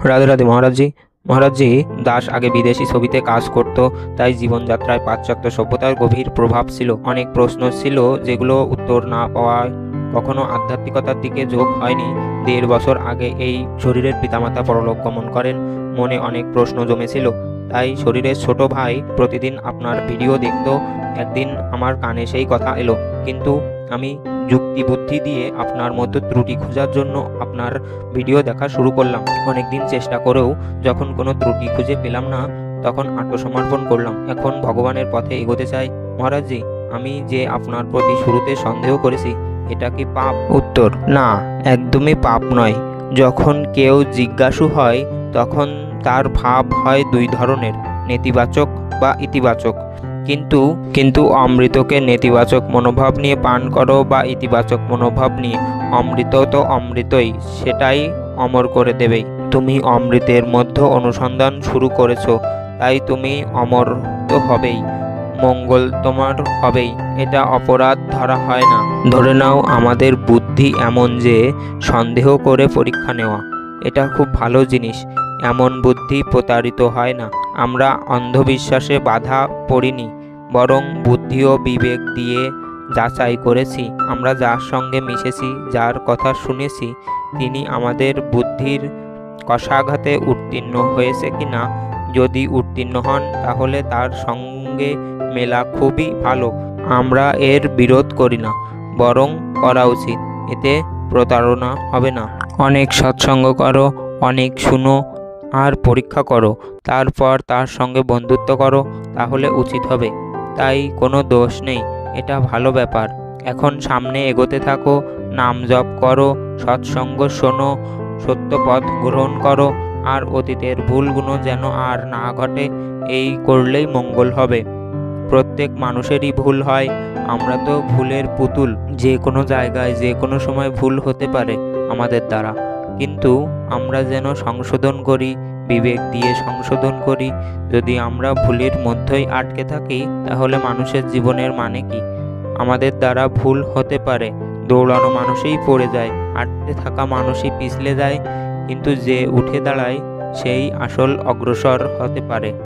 রাধে রাধে মহারাজজি। মহারাজজি, দাস আগে বিদেশি ছবিতে কাজ করত, তাই জীবনযাত্রায় পাশ্চাত্য সভ্যতার গভীর প্রভাব ছিল। অনেক প্রশ্ন ছিল যেগুলো উত্তর না পাওয়ায় কখনো আধ্যাত্মিকতার দিকে যোগ হয়নি। 1.5 বছর আগে এই শরীরের পিতামাতা পরলোক গমন করেন। মনে অনেক প্রশ্ন জমেছিল, তাই শরীরের ছোট ভাই প্রতিদিন আপনার ভিডিও দেখত। একদিন আমার কানে সেই কথা এলো, কিন্তু আমি যুক্তি বুদ্ধি দিয়ে আপনার মধ্যে ত্রুটি খোঁজার জন্য আপনার ভিডিও দেখা শুরু করলাম। অনেকদিন চেষ্টা করেও যখন কোনো ত্রুটি খুঁজে পেলাম না, তখন আত্মসমর্পণ করলাম। এখন ভগবানের পথে এগোতে চাই। মহারাজজি, আমি যে আপনার প্রতি শুরুতে সন্দেহ করেছি, এটা কি পাপ? উত্তর: না, একদমই পাপ নয়। যখন কেউ জিজ্ঞাসু হয়, তখন তার ভাব হয় দুই ধরনের, নেতিবাচক বা ইতিবাচক। কিন্তু অমৃতকে নেতিবাচক মনোভাব নিয়ে পান করো বা ইতিবাচক মনোভাব নিয়ে, অমৃত তো অমৃতই, সেটাই অমর করে দেবেই। তুমি অমৃতের মধ্যে অনুসন্ধান শুরু করেছো, তাই তুমি অমর তো হবেই, মঙ্গল তোমার হবেই। এটা অপরাধ ধরা হয় না। ধরে নাও আমাদের বুদ্ধি এমন যে সন্দেহ করে পরীক্ষা নেওয়া, এটা খুব ভালো জিনিস। এমন বুদ্ধি প্রতারিত হয় না। আমরা অন্ধবিশ্বাসে বাধা পড়িনি, বরং বুদ্ধি ও বিবেক দিয়ে যাচাই করেছি। আমরা যার সঙ্গে মিশেছি, যার কথা শুনেছি, তিনি আমাদের বুদ্ধির কষাঘাতে উত্তীর্ণ হয়েছে কিনা। যদি উত্তীর্ণ হন, তাহলে তার সঙ্গে মেলা খুবই ভালো। আমরা এর বিরোধ করি না, বরং করা উচিত। এতে প্রতারণা হবে না। অনেক সৎসঙ্গ করো, অনেক শুনো, আর পরীক্ষা করো। তারপর তার সঙ্গে বন্ধুত্ব করো, তাহলে উচিত হবে। তাই কোনো দোষ নেই, এটা ভালো ব্যাপার। এখন সামনে এগোতে থাকো, নাম জপ করো, সৎসঙ্গ শোনো, সত্য পথ গ্রহণ করো, আর অতীতের ভুলগুলো যেন আর না ঘটে, এই করলেই মঙ্গল হবে। প্রত্যেক মানুষেরই ভুল হয়। আমরা তো ভুলের পুতুল। যে কোনো জায়গায় যে কোনো সময় ভুল হতে পারে আমাদের দ্বারা, কিন্তু আমরা যেন সংশোধন করি, বিবেক দিয়ে সংশোধন করি। যদি আমরা ভুলের মধ্যেই আটকে থাকি, তাহলে মানুষের জীবনের মানে কি? আমাদের দ্বারা ভুল হতে পারে, দৌড়ানো মানুষই পড়ে যায়, হাঁটতে থাকা মানুষই পিছলে যায়, কিন্তু যে উঠে দাঁড়ায় সেই আসল অগ্রসর হতে পারে।